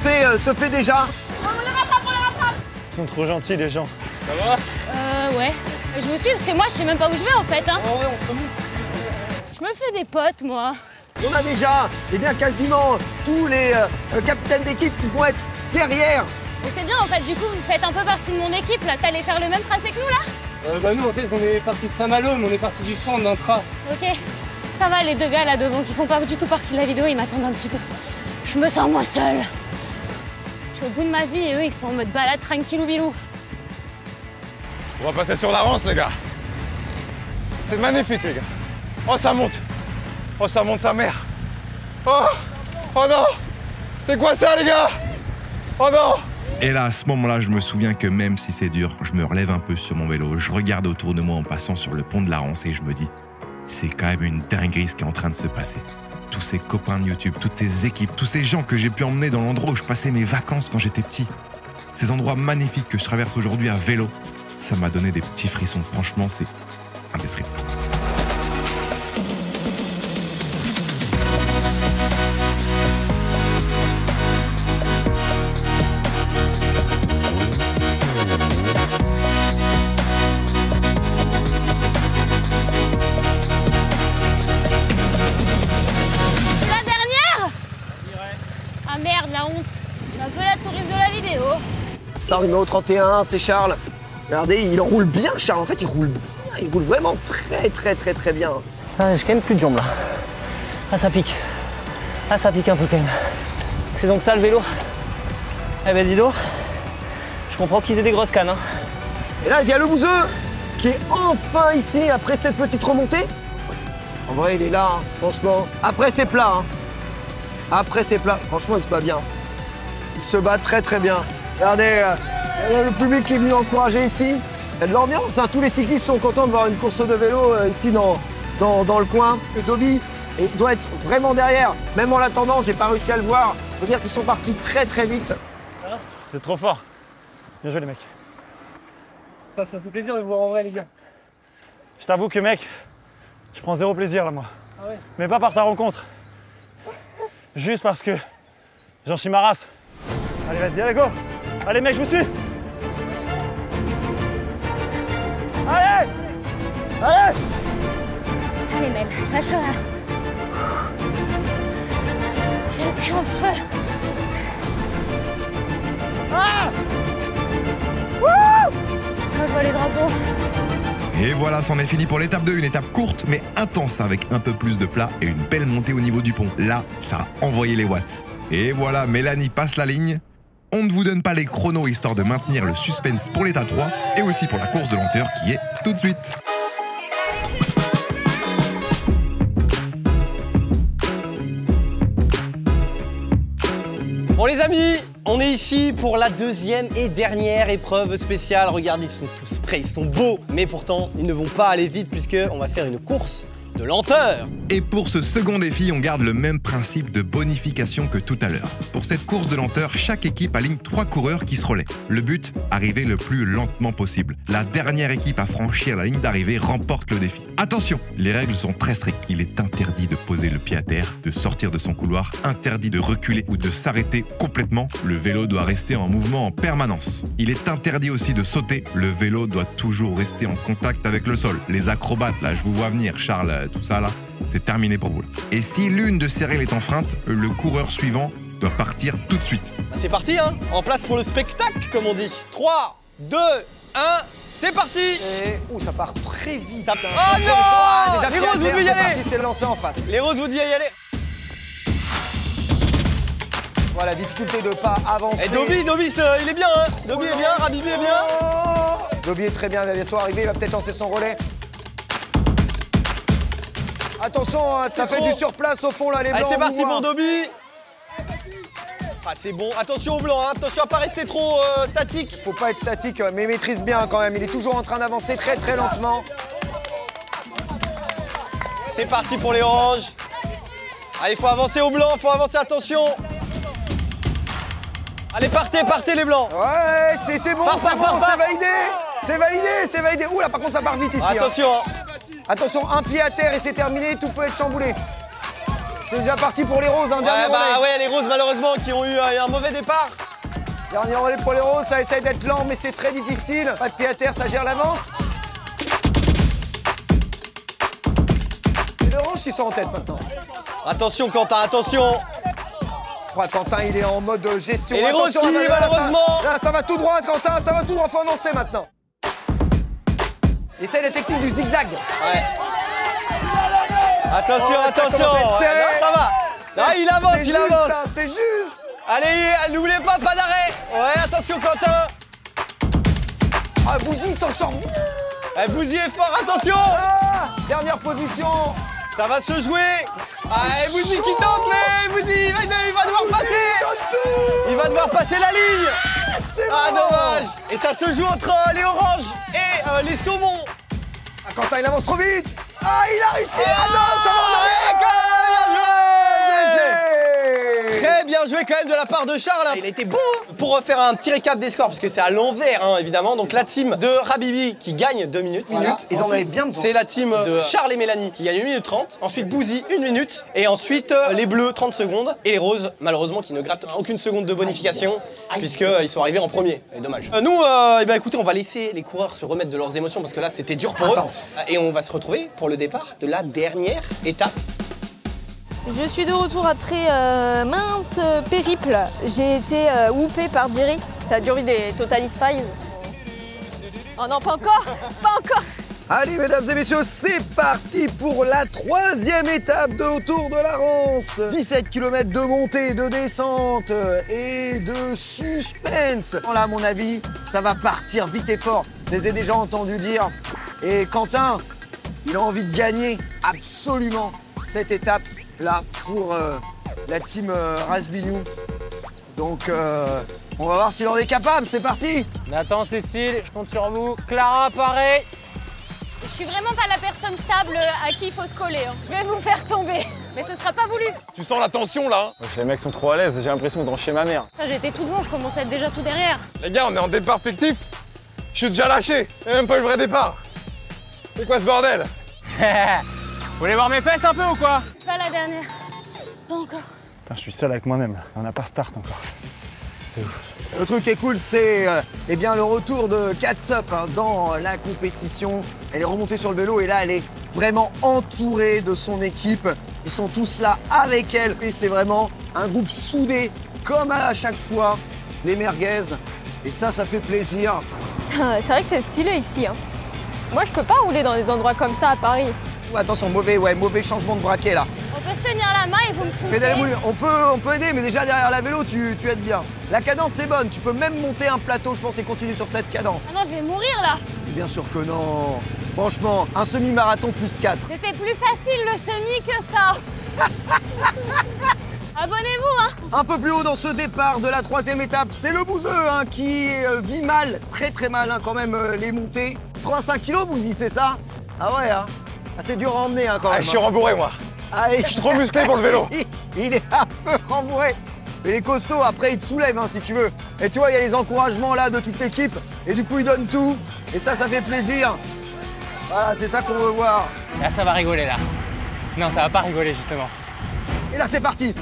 S8: fait déjà.
S3: On les rattrape.
S9: Ils sont trop gentils, les gens.
S1: Ça va?
S3: Ouais. Je vous suis parce que moi, je sais même pas où je vais en fait. Hein. Je me fais des potes, moi.
S8: On a déjà, eh bien, quasiment tous les capitaines d'équipe qui vont être derrière.
S3: Mais c'est bien, en fait, du coup, vous faites un peu partie de mon équipe, là. T'allais faire le même tracé que nous, là?
S10: Bah nous, en fait, on est parti de Saint-Malo, mais on est parti du centre d'un tra.
S3: Ok. Ça va, les deux gars, là, devant, qui font pas du tout partie de la vidéo, ils m'attendent un petit peu. Je me sens moins seule. Je suis au bout de ma vie et eux, ils sont en mode balade tranquillou bilou.
S4: On va passer sur la Rance, les gars. C'est magnifique, les gars. Oh, ça monte. Oh, ça monte sa mère. Oh, oh non. C'est quoi ça, les gars? Oh non.
S5: Et là, à ce moment-là, je me souviens que même si c'est dur, je me relève un peu sur mon vélo, je regarde autour de moi en passant sur le pont de la Rance et je me dis, c'est quand même une dinguerie ce qui est en train de se passer. Tous ces copains de YouTube, toutes ces équipes, tous ces gens que j'ai pu emmener dans l'endroit où je passais mes vacances quand j'étais petit. Ces endroits magnifiques que je traverse aujourd'hui à vélo, ça m'a donné des petits frissons. Franchement, c'est indescriptible.
S3: Ah merde, la honte. Je suis un peu la touriste de la vidéo.
S8: Star numéro 31, c'est Charles. Regardez, il enroule bien, Charles. En fait, il roule bien. Il roule vraiment très bien.
S7: Ah, j'ai quand même plus de jambes, là. Ah, ça pique. Ah, ça pique un peu, quand même. C'est donc ça, le vélo? Eh ben, dis donc. Je comprends qu'ils aient des grosses cannes, hein.
S8: Et là, il y a le bouseux qui est enfin ici après cette petite remontée. En vrai, il est là, hein, franchement. Après, c'est plat. Hein. Après, c'est plat. Franchement, il se bat bien. Il se bat très bien. Regardez, le public qui est venu encourager ici. Il y a de l'ambiance. Hein. Tous les cyclistes sont contents de voir une course de vélo ici dans le coin. Et Dobby doit être vraiment derrière. Même en l'attendant, j'ai pas réussi à le voir. Faut dire qu'ils sont partis très vite.
S9: C'est trop fort. Bien joué, les mecs.
S10: Ça fait plaisir de vous voir en vrai, les gars.
S9: Je t'avoue que, mec, je prends zéro plaisir, là, moi.
S10: Ah ouais?
S9: Mais pas par ta rencontre. Juste parce que j'en chie ma race. Allez, vas-y, allez, go! Allez, mec, je vous suis! Allez! Allez!
S3: Allez, Mel, lâche rien. J'ai le cul en feu.
S9: Ah!
S3: Oh, je vois les drapeaux.
S5: Et voilà, c'en est fini pour l'étape 2, une étape courte mais intense avec un peu plus de plat et une belle montée au niveau du pont. Là, ça a envoyé les watts. Et voilà, Mélanie passe la ligne. On ne vous donne pas les chronos histoire de maintenir le suspense pour l'étape 3 et aussi pour la course de lenteur qui est tout de suite.
S6: Bon les amis, on est ici pour la deuxième et dernière épreuve spéciale. Regardez, ils sont tous prêts, ils sont beaux. Mais pourtant, ils ne vont pas aller vite puisqu'on va faire une course de lenteur.
S5: Et pour ce second défi, on garde le même principe de bonification que tout à l'heure. Pour cette course de lenteur, chaque équipe aligne 3 coureurs qui se relaient. Le but, arriver le plus lentement possible. La dernière équipe à franchir la ligne d'arrivée remporte le défi. Attention, les règles sont très strictes. Il est interdit de poser le pied à terre, de sortir de son couloir, interdit de reculer ou de s'arrêter complètement. Le vélo doit rester en mouvement en permanence. Il est interdit aussi de sauter. Le vélo doit toujours rester en contact avec le sol. Les acrobates, là, je vous vois venir, Charles, tout ça là, c'est terminé pour vous là. Et si l'une de ces règles est enfreinte, le coureur suivant doit partir tout de suite.
S6: C'est parti, hein, en place pour le spectacle, comme on dit. 3, 2, 1, c'est parti.
S8: Et ça part très vite.
S6: Ça...
S8: Hein.
S6: Oh non,
S8: déjà
S6: les roses, vous devez y aller.
S8: C'est le lancer en face.
S6: Les roses, vous devez y aller.
S8: Voilà, difficulté de pas avancer.
S6: Et Dobby, il est bien, hein. Dobby est bien, Rabibi est bien.
S8: Dobby est très bien, il va bientôt arriver, il va peut-être lancer son relais. Attention, hein, ça fait du surplace au fond là, les blancs.
S6: Allez, c'est parti pour Dobby. Ah, c'est bon. Attention au blanc, hein. Attention à pas rester trop statique.
S8: Faut pas être statique, mais maîtrise bien quand même. Il est toujours en train d'avancer très lentement.
S6: C'est parti pour les oranges. Allez, faut avancer au blanc, faut avancer, attention. Allez, partez les blancs.
S8: Ouais, c'est bon, c'est validé. Ouh là, par contre, ça part vite ici.
S6: Attention, hein.
S8: Attention, un pied à terre et c'est terminé, tout peut être chamboulé. C'est déjà parti pour les roses, hein, dernier relais.
S6: Ouais, les roses malheureusement qui ont eu un mauvais départ.
S8: Dernier relais pour les roses, ça essaie d'être lent mais c'est très difficile. Pas de pied à terre, ça gère l'avance. Et l'orange rouges qui sont en tête maintenant.
S6: Attention Quentin, attention.
S8: Je crois que Quentin, il est en mode gestion.
S6: Et les roses
S8: Attention,
S6: qui, malheureusement.
S8: Là, ça va tout droit, Quentin, ça va tout droit, faut avancer maintenant. Essaye les techniques du zigzag.
S6: Ouais. Attention,
S8: Oh, ça
S6: attention.
S8: commence à être serré.
S6: Ouais, non, ça va. Ah, il avance,
S8: C'est
S6: il
S8: juste,
S6: avance.
S8: hein, c'est juste.
S6: Allez, n'oubliez pas d'arrêt. Ouais, attention Quentin.
S8: Ah, Bouzy s'en sort bien.
S6: Bouzy est fort, attention.
S8: Ah, dernière position.
S6: Ça va se jouer. Ah, et Bouzy qui tente, mais Bouzy, il va devoir passer. Il va devoir passer la ligne. Ah, dommage. Et ça se joue entre les oranges et les saumons.
S8: Ah, Quentin, il avance trop vite. Ah, il a réussi. Ah non, ça va en arrière.
S6: Très bien joué quand même de la part de Charles. Il a été bon. Pour refaire un petit récap des scores, parce que c'est à l'envers, hein, évidemment. Donc la team de Rabibi qui gagne 2 minutes.
S8: Voilà. Ils en avaient bien devant.
S6: C'est la team de Charles et Mélanie qui gagne 1 minute 30. Ensuite Bouzy 1 minute. Et ensuite les bleus 30 secondes. Et les roses, malheureusement, qui ne grattent aucune seconde de bonification, puisqu'ils sont arrivés en premier. Et dommage. Nous, eh ben, écoutez, on va laisser les coureurs se remettre de leurs émotions, parce que là, c'était dur pour eux. Et on va se retrouver pour le départ de la dernière étape.
S2: Je suis de retour après maintes périples. J'ai été whoopée par Jerry. Ça a duré des Totalist 5. Oh non, pas encore. Pas encore.
S8: Allez, mesdames et messieurs, c'est parti pour la 3e étape de Autour de la Rance. 17 km de montée, de descente et de suspense. Là, à mon avis, ça va partir vite et fort. Je les ai déjà entendus dire. Et Quentin, il a envie de gagner absolument cette étape-là pour la team Razbignou. Donc, on va voir s'il en est capable. C'est parti.
S1: Nathan, Cécile, je compte sur vous. Clara, pareil.
S3: Je suis vraiment pas la personne stable à qui il faut se coller. Hein. Je vais vous faire tomber, mais ce sera pas voulu.
S4: Tu sens la tension là, hein?
S9: Les mecs sont trop à l'aise, j'ai l'impression d'en chez ma mère.
S3: J'étais tout devant, je commence à être déjà tout derrière.
S4: Les gars, on est en départ fictif. Je suis déjà lâché. C'est même pas le vrai départ. C'est quoi ce bordel?
S1: Vous voulez voir mes fesses un peu ou quoi?
S3: Pas la dernière. Pas encore.
S9: Putain, je suis seul avec moi-même là. On n'a pas start encore. C'est ouf.
S8: Le truc qui est cool, c'est eh bien le retour de Catsup dans la compétition. Elle est remontée sur le vélo et là, elle est vraiment entourée de son équipe. Ils sont tous là avec elle et c'est vraiment un groupe soudé, comme à chaque fois, les merguez. Et ça fait plaisir.
S2: C'est vrai que c'est stylé ici. Hein. Moi, je peux pas rouler dans des endroits comme ça à Paris.
S8: Oh, attention, mauvais changement de braquet là.
S3: On peut se tenir la main et vous me poussez.
S8: Pédale moulée, on peut aider, mais déjà derrière la vélo, tu aides bien. La cadence est bonne, tu peux même monter un plateau, je pense, et continuer sur cette cadence.
S3: Ah non, je vais mourir là.
S8: Bien sûr que non. Franchement, un semi-marathon plus 4.
S3: C'était plus facile le semi que ça. Abonnez-vous, hein.
S8: Un peu plus haut dans ce départ de la 3e étape, c'est le Bouzeux qui vit mal, très mal quand même, les montées. 35 kilos, Bouzy, c'est ça? Ah ouais, hein. Ah, c'est dur à emmener quand même.
S4: Je suis rembourré moi.
S8: Je
S4: suis trop musclé pour le vélo.
S8: Il est un peu rembourré. Mais les costauds, après, ils te soulèvent si tu veux. Et tu vois, il y a les encouragements là de toute l'équipe. Et du coup, ils donnent tout. Et ça fait plaisir. Voilà, c'est ça qu'on veut voir.
S1: Là, ça va rigoler là. Non, ça va pas rigoler justement.
S8: Et là, c'est parti,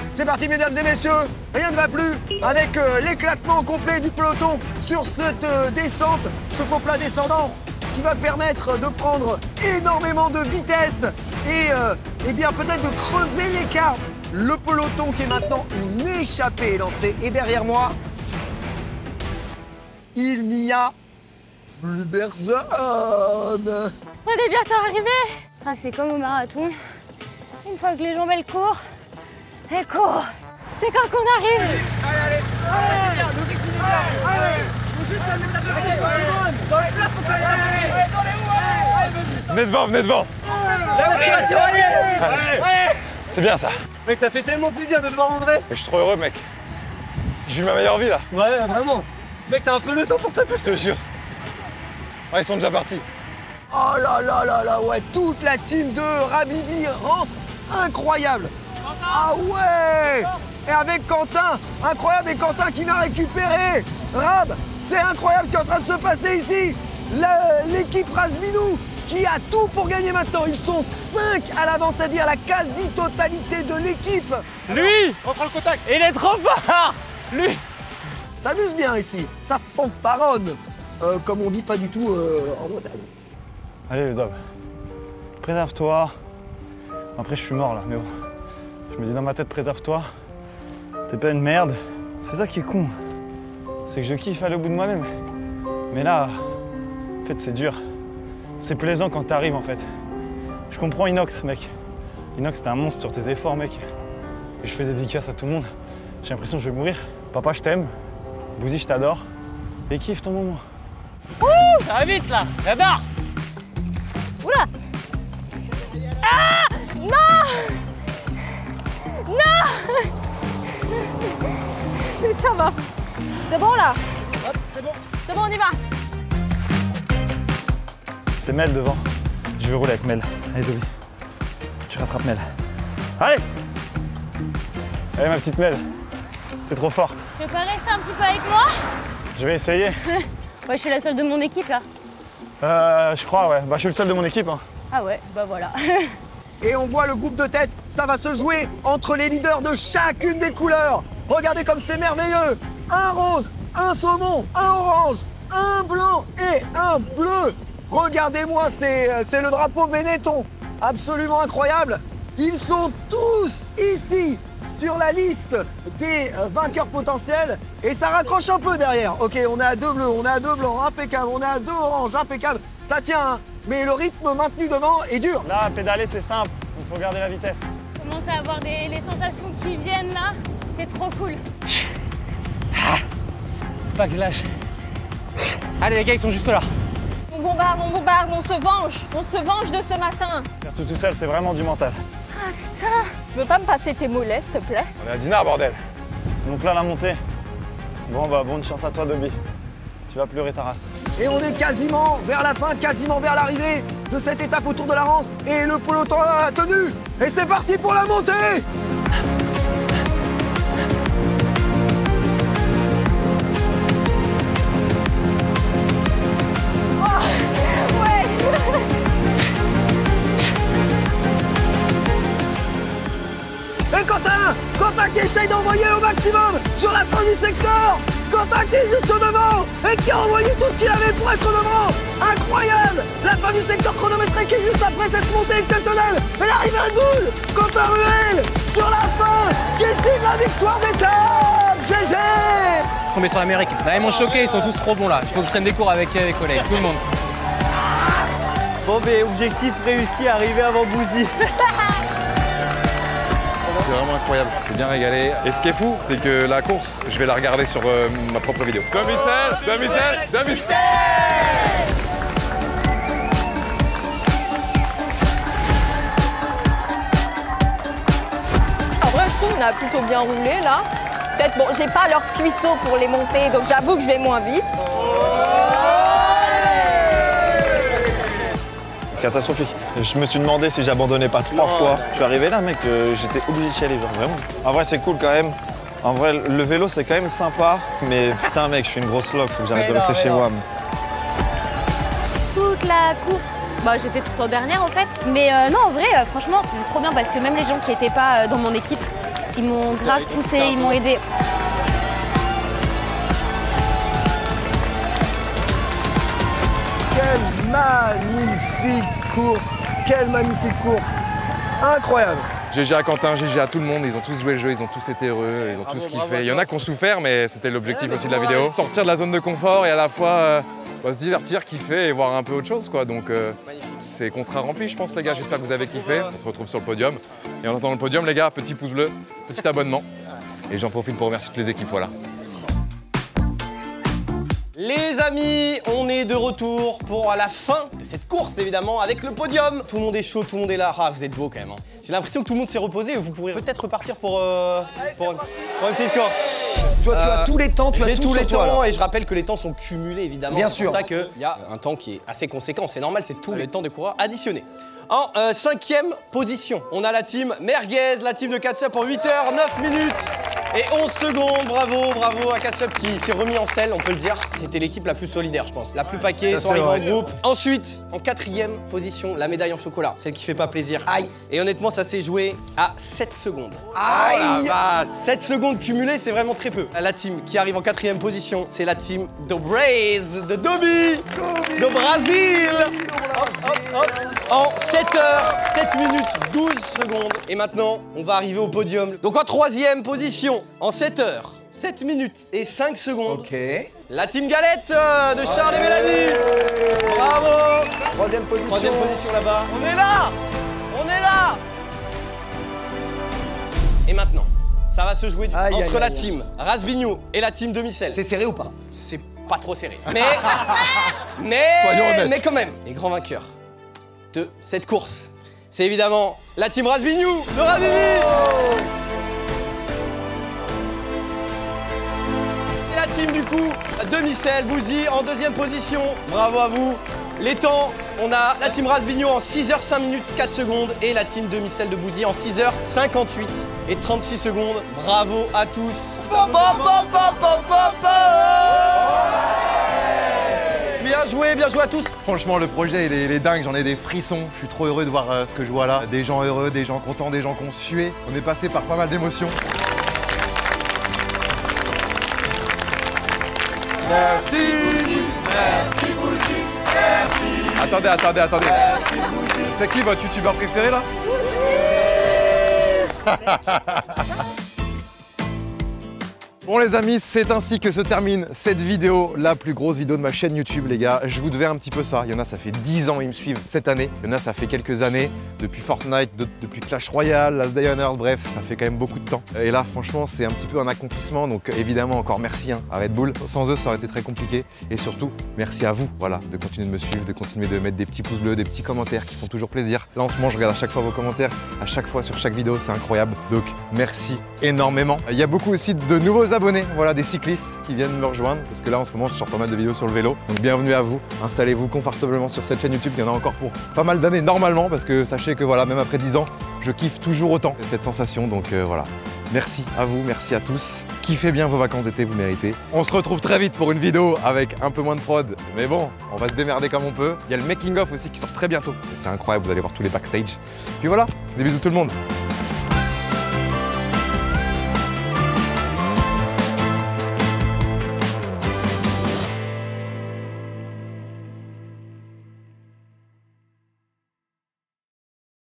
S8: mesdames et messieurs. Rien ne va plus avec l'éclatement complet du peloton sur cette descente, ce faux plat descendant qui va permettre de prendre énormément de vitesse et bien peut-être de creuser l'écart. Le peloton qui est maintenant une échappée lancée. Et derrière moi, il n'y a plus personne.
S3: On est bientôt arrivé. Ah, c'est comme au marathon. Une fois que les jambes elles courent. C'est quand qu'on arrive.
S8: Allez, c'est bien, le rythme est bien. Allez, faut juste la mettre à peu près dans les plats, faut qu'elle
S4: Venez devant.
S10: La motivation, allez.
S4: C'est bien ça.
S10: Mec, ça fait tellement plaisir de te voir en vrai.
S4: Je suis trop heureux, mec. J'ai eu ma meilleure vie là.
S10: Ouais, vraiment. Mec, t'as un peu le temps pour toi tout.
S4: Je te jure. Ouais, ils sont déjà partis.
S8: Oh là, ouais, toute la team de Rabibi rentre. Incroyable. Ah ouais. Et avec Quentin, incroyable, et Quentin qui va récupérer. Rab, c'est incroyable ce qui est en train de se passer ici. L'équipe Razbignou qui a tout pour gagner maintenant. Ils sont 5 à l'avance, c'est-à-dire la quasi-totalité de l'équipe.
S1: Lui, on prend le contact. Il est trop fort. Lui.
S8: Ça amuse bien ici, ça fanfaronne. Comme on dit pas du tout en Bretagne.
S9: Allez, les hommes. Préserve-toi. Après, je suis mort là, mais bon. Je me dis dans ma tête, préserve-toi. T'es pas une merde. C'est ça qui est con. C'est que je kiffe aller au bout de moi-même. Mais là, en fait, c'est dur. C'est plaisant quand t'arrives, en fait. Je comprends Inox, mec. Inox, t'es un monstre sur tes efforts, mec. Et je fais des dédicaces à tout le monde. J'ai l'impression que je vais mourir. Papa, je t'aime. Bouzy, je t'adore. Et kiffe ton moment.
S1: Ouh, ça va vite là, j'adore.
S2: Oula! Ah! Non! Non! Ça va. C'est bon là?
S10: Hop, c'est bon.
S2: C'est bon, on y va.
S9: C'est Mel devant. Je vais rouler avec Mel. Allez, Toby. Tu rattrapes Mel. Allez! Allez, ma petite Mel. T'es trop forte.
S3: Tu veux pas rester un petit peu avec moi?
S9: Je vais essayer.
S3: Ouais, je suis la seule de mon équipe là.
S9: Je crois, ouais. Bah, je suis le seul de mon équipe. Hein.
S3: Ah ouais, bah voilà.
S8: Et on voit le groupe de tête, ça va se jouer entre les leaders de chacune des couleurs. Regardez comme c'est merveilleux. Un rose, un saumon, un orange, un blanc et un bleu. Regardez-moi, c'est le drapeau Benetton. Absolument incroyable. Ils sont tous ici sur la liste des vainqueurs potentiels et ça raccroche un peu derrière. Ok, on est à 2 bleus, on est à 2 blancs, impeccable, on est à 2 oranges, impeccable. Ça tient, hein, mais le rythme maintenu devant est dur.
S9: Là, pédaler, c'est simple, il faut garder la vitesse.
S3: Je commence à avoir les sensations qui viennent là. C'est trop cool.
S1: Pas que je lâche. Allez les gars, ils sont juste là.
S2: On bombarde, on se venge de ce matin.
S9: Faire tout seul, c'est vraiment du mental.
S2: Ah putain. Je veux pas me passer tes mollets, s'il te plaît.
S9: On est à Dinard, bordel. C'est donc là la montée. Bon, bah, bonne chance à toi, Dobby. Tu vas pleurer ta race.
S8: Et on est quasiment vers la fin, quasiment vers l'arrivée de cette étape autour de la Rance. Et le peloton a la tenue. Et c'est parti pour la montée. Et Quentin qui essaye d'envoyer au maximum sur la fin du secteur. Quentin qui est juste devant et qui a envoyé tout ce qu'il avait pour être devant. Incroyable. La fin du secteur chronométré qui est juste après cette montée exceptionnelle. Et l'arrivée Red Bull. Quentin Ruel sur la fin qui signe la victoire d'étape. GG.
S1: Tomber sur la meilleure équipe. Là, ils m'ont choqué, ils sont tous trop bons là. Il faut que je prenne des cours avec les collègues, tout le monde.
S7: Bon, mais objectif réussi, arriver avant Bouzy.
S4: C'est vraiment incroyable, c'est bien régalé. Et ce qui est fou, c'est que la course, je vais la regarder sur ma propre vidéo. Demi-sel.
S2: En vrai, je trouve qu'on a plutôt bien roulé là. Peut-être, bon, j'ai pas leur cuisseau pour les monter, donc j'avoue que je vais moins vite.
S9: Catastrophique. Je me suis demandé si j'abandonnais pas 3 fois. Je suis arrivé là, mec, j'étais obligé d'y aller, genre vraiment. En vrai, c'est cool quand même. En vrai, le vélo, c'est quand même sympa. Mais putain, mec, je suis une grosse loque, faut que j'arrête de rester chez moi.
S3: Toute la course, bah, j'étais tout en dernière en fait. Mais non, en vrai, franchement, c'était trop bien parce que même les gens qui n'étaient pas dans mon équipe, ils m'ont grave poussé, ils m'ont aidé.
S8: Quelle magnifique course, incroyable.
S4: GG à Quentin, GG à tout le monde, ils ont tous joué le jeu, ils ont tous été heureux, ils ont tous kiffé. Il y en a qui ont souffert, mais c'était l'objectif aussi de la vidéo. Sortir de la zone de confort et à la fois se divertir, kiffer et voir un peu autre chose, quoi. Donc c'est contrat rempli, je pense, les gars. J'espère que vous avez kiffé. On se retrouve sur le podium. Et en attendant le podium, les gars, petit pouce bleu, petit abonnement. Et j'en profite pour remercier toutes les équipes, voilà.
S6: Les amis, on est de retour pour la fin de cette course, évidemment, avec le podium. Tout le monde est chaud, tout le monde est là. Ah, vous êtes beaux quand même. Hein. J'ai l'impression que tout le monde s'est reposé. Vous pourrez peut-être repartir pour une petite course.
S8: Toi, tu as tous les temps, tu as
S6: J'ai
S8: tout
S6: tous les
S8: sur toi,
S6: temps
S8: là.
S6: et je rappelle que les temps sont cumulés, évidemment.
S8: Bien
S6: sûr.
S8: sûr.
S6: C'est pour ça qu'il y a un temps qui est assez conséquent. C'est normal, c'est tout le temps des coureurs additionnés. En 5e position, on a la team Merguez, la team de Catsup en 8h09 minutes. Et 11 secondes, bravo à Catsup qui s'est remis en selle, on peut le dire. C'était l'équipe la plus solidaire, je pense. La plus paquée, sont arrivés en groupe. Ensuite, en 4e position, la médaille en chocolat. Celle qui fait pas plaisir. Aïe. Et honnêtement, ça s'est joué à 7 secondes. Aïe. 7 secondes cumulées, c'est vraiment très peu. La team qui arrive en 4e position, c'est la team de Braze, de Dobi, de Brésil. En 7 heures, 7 minutes, 12 secondes. Et maintenant, on va arriver au podium. Donc en 3e position, en 7 heures, 7 minutes et 5 secondes. Ok. La team Galette de Charles et Mélanie. Bravo.
S8: 3e position.
S6: 3e position là-bas. On est là. On est là. Et maintenant, ça va se jouer entre la team Rasbigno et la team Demi-Sel.
S8: C'est serré ou pas?
S6: C'est pas trop serré. Mais
S4: soyons honnêtes.
S6: Mais quand même, les grands vainqueurs de cette course, c'est évidemment la team Rasbigno de Ravivi. Et la team du coup, Demi-Sel, Bouzy en 2e position. Bravo à vous. Les temps, on a la team Rasbigno en 6h 5 minutes 4 secondes et la team Demi-Sel de Bouzy en 6h 58 et 36 secondes. Bravo à tous. Bien joué à tous.
S4: Franchement, le projet, il est dingue, j'en ai des frissons. Je suis trop heureux de voir ce que je vois là. Des gens heureux, des gens contents, des gens qui ont sué. On est passé par pas mal d'émotions. Merci. Merci Bouzy. Merci. Attendez. C'est qui votre youtubeur préféré là? Bon les amis, c'est ainsi que se termine cette vidéo, la plus grosse vidéo de ma chaîne YouTube les gars. Je vous devais un petit peu ça, il y en a ça fait 10 ans ils me suivent cette année, il y en a ça fait quelques années, depuis Fortnite, depuis Clash Royale, Last Day on Earth, bref, ça fait quand même beaucoup de temps. Et là franchement c'est un petit peu un accomplissement, donc évidemment encore merci à Red Bull. Sans eux ça aurait été très compliqué et surtout merci à vous, voilà, de continuer de me suivre, de continuer de mettre des petits pouces bleus, des petits commentaires qui font toujours plaisir. Là en ce moment je regarde à chaque fois vos commentaires, à chaque fois sur chaque vidéo, c'est incroyable, donc merci énormément. Il y a beaucoup aussi de nouveaux abonnés, voilà, des cyclistes qui viennent me rejoindre parce que là en ce moment je sors pas mal de vidéos sur le vélo, donc bienvenue à vous, installez-vous confortablement sur cette chaîne YouTube, il y en a encore pour pas mal d'années normalement parce que sachez que voilà, même après 10 ans je kiffe toujours autant cette sensation, donc voilà, merci à vous, merci à tous, kiffez bien vos vacances d'été, vous méritez. On se retrouve très vite pour une vidéo avec un peu moins de prod, mais bon, on va se démerder comme on peut. Il y a le making of aussi qui sort très bientôt, c'est incroyable, vous allez voir tous les backstage. Puis voilà, des bisous tout le monde.